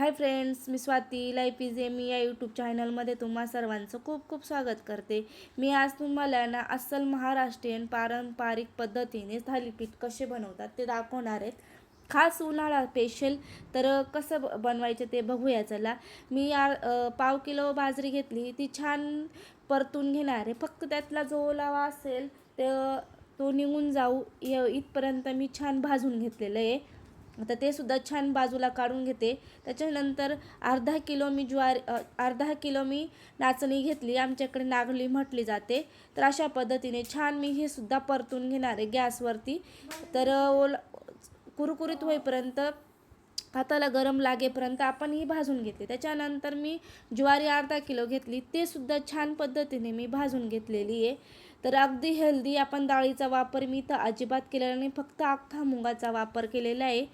हाय friends, मी Swati life is एमी या यूट्यूब चॅनलमध्ये तुम्हा सर्वांचं खूप खूप स्वागत करते. मी आज तुम्हाला ना अस्सल महाराष्ट्रीयन पारंपरिक पद्धतीने थालीपीठ कसे बनवतात ते दाखवणार आहेत. खास उन्हाळा स्पेशल. तर कसं बनवायचं ते बघूया. चला, मी पाव किलो बाजरी घेतली, ती छान परतून घेणार आहे. फक्त त्यातला जो ओलावा असेल तो निघून जाऊ इथपर्यंत मी छान भाजून घेतलेलं आहे. आता ते सुद्धा छान बाजूला काढून घेते. त्याच्यानंतर अर्धा किलो मी नाचणी घेतली, आमच्याकडे नागली म्हटली जाते. तर अशा पद्धतीने छान मी हे सुद्धा परतून घेणार आहे गॅसवरती. तर कुरकुरीत होईपर्यंत, हाताला गरम लागेपर्यंत आपण ही भाजून घेतली. त्याच्यानंतर मी ज्वारी अर्धा किलो घेतली, ते सुद्धा छान पद्धतीने मी भाजून घेतलेली आहे. तर अगदी हेल्दी आपण डाळीचा वापर मी तर अजिबात केलेला नाही, फक्त अख्खा मुगाचा वापर केलेला आहे.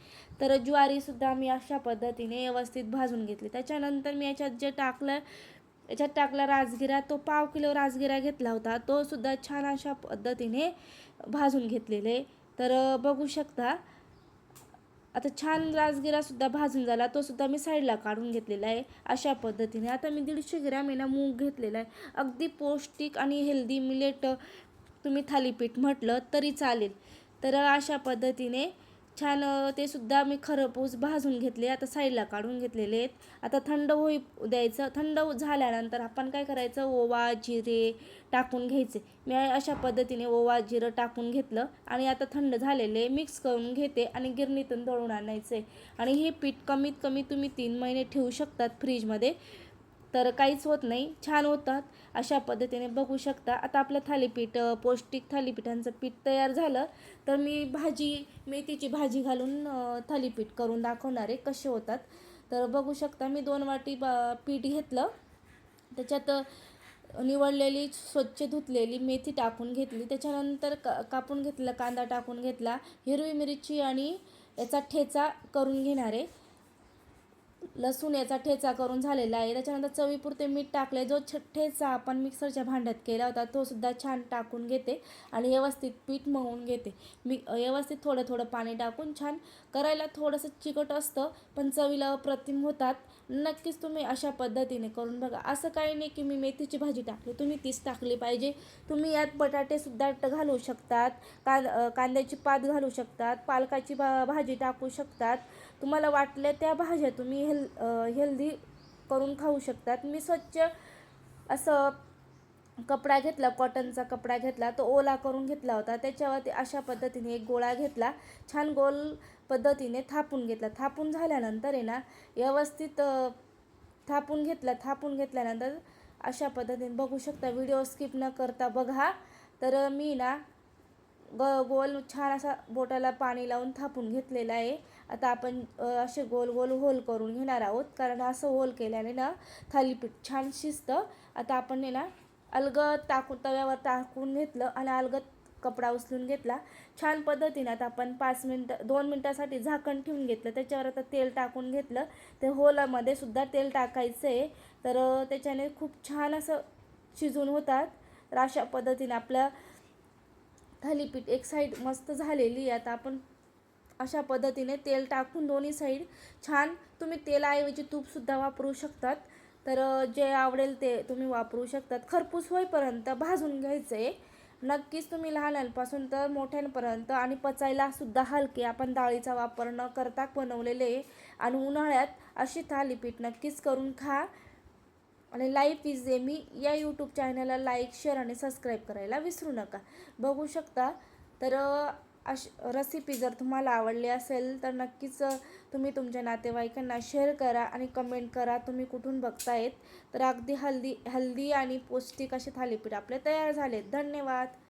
तर ज्वारीसुद्धा मी अशा पद्धतीने व्यवस्थित भाजून घेतली. त्याच्यानंतर मी याच्यात टाकला राजगिरा. तो पाव किलो राजगिरा घेतला होता, तो सुद्धा छान अशा पद्धतीने भाजून घेतलेले. तर बघू शकता, आता छान राजगिरासुद्धा भाजून झाला, तो सुद्धा मी साईडला काढून घेतलेला आहे. अशा पद्धतीने आता मी 150 ग्रॅम मूग घेतलेला आहे. अगदी पौष्टिक आणि हेल्दी मिलेट तुम्ही थालीपीठ म्हटलं तरी चालेल. तर अशा पद्धतीने छान ते सुद्धा मी खरपूस भाजून घेतले. आता साईडला काढून घेतलेले आहेत. आता थंड होई द्यायचं. थंड झाल्यानंतर आपण काय करायचं, ओवा जिरे टाकून घ्यायचे. मी अशा पद्धतीने ओवा जिरं टाकून घेतलं आणि आता थंड झालेले मिक्स करून घेते आणि गिरणीतून दळून आणायचे. आणि हे पीठ कमीत कमी तुम्ही 3 महिने ठेवू शकतात फ्रीजमध्ये, तर काहीच होत नाही, छान होतात. अशा पद्धतीने बघू शकता. आता आपलं थालीपीठ, पौष्टिक थालीपीठांचं पीठ तयार झालं. तर मी मेथीची भाजी घालून थालीपीठ करून दाखवणार आहे कसे होतात. तर बघू शकता, मी 2 वाटी पीठ घेतलं. त्याच्यात निवडलेली स्वच्छ धुतलेली मेथी टाकून घेतली. त्याच्यानंतर कापून घेतलेला कांदा टाकून घेतला. हिरवी मिरची आणि याचा ठेचा करून घेणार आहे. लसूण याचा ठेचा करून झालेला आहे. त्याच्यानंतर चवीपुरते मीठ टाकले. जो ठेचा आपण मिक्सरच्या भांड्यात केला होता तो सुद्धा छान टाकून घेते आणि व्यवस्थित पीठ मळून घेते. मी व्यवस्थित थोडं थोडं पाणी टाकून छान करायला थोडंसं चिकट असतं, पण चवीला अप्रतिम होतात. नक्कीच तुम्ही अशा पद्धतीने करून बघा. असं काही नाही की मी मेथीची भाजी टाकली, तुम्ही तीच टाकली पाहिजे. तुम्ही यात बटाटेसुद्धा घालू शकतात, कांद्याची पात घालू शकतात, पालकाची भाजी टाकू शकतात. तुम्हाला वाटल्या त्या भाज्या तुम्ही हेल्दी करून खाऊ शकतात. मी स्वच्छ असं कपडा घेतला, कॉटनचा कपडा घेतला, तो ओला करून घेतला होता. त्याच्यावरती अशा पद्धतीने एक गोळा घेतला, छान गोल पद्धतीने थापून घेतला. थापून झाल्यानंतर आहे ना, व्यवस्थित थापून घेतल्यानंतर अशा पद्धतीने बघू शकता. व्हिडिओ स्किप न करता बघा. तर मी ना गोल छान असा बोटाला पाणी लावून थापून घेतलेला आहे. आता आपण असे गोल गोल होल करून घेणार आहोत, कारण असं होल केल्याने ना थालीपीठ छान शिजतं. आता आपण ना अलगद तव्यावर टाकून घेतलं आणि अलगद कपडा उचलून घेतला छान पद्धतीने. आता आपण 2 मिनटासाठी झाकण ठेवून घेतलं. त्याच्यावर आता तेल टाकून घेतलं. ते होलामध्ये सुद्धा तेल टाकायचं आहे. तर त्याच्याने खूप छान असं शिजून होतात. तर अशा पद्धतीने आपलं थालीपीठ एक साईड मस्त झालेली. आता आपण अशा पद्धतीने तेल टाकून दोन्ही साईड छान, तुम्ही तेलाऐवजी तूपसुद्धा वापरू शकतात. तर जे आवडेल ते तुम्ही वापरू शकतात. खरपूस होईपर्यंत भाजून घ्यायचं आहे. नक्कीच तुम्ही लहानांपासून तर मोठ्यांपर्यंत, आणि पचायला सुद्धा हलके, आपण डाळीचा वापर न करता बनवलेले. आणि उन्हाळ्यात अशी थालीपीठ नक्कीच करून खा. आणि लाईफ इज एमी या यूट्यूब चॅनलला लाईक, शेअर आणि सबस्क्राईब करायला विसरू नका. बघू शकता. तर रेसिपी जर तुम्हाला आवडली असेल तर नक्कीच तुम्ही तुमच्या नातेवाईकांना शेअर करा आणि कमेंट करा तुम्ही कुठून बघतायत. तर अगदी हेल्दी आणि पौष्टिक असे थालीपीठ आपले तयार झालेत. धन्यवाद.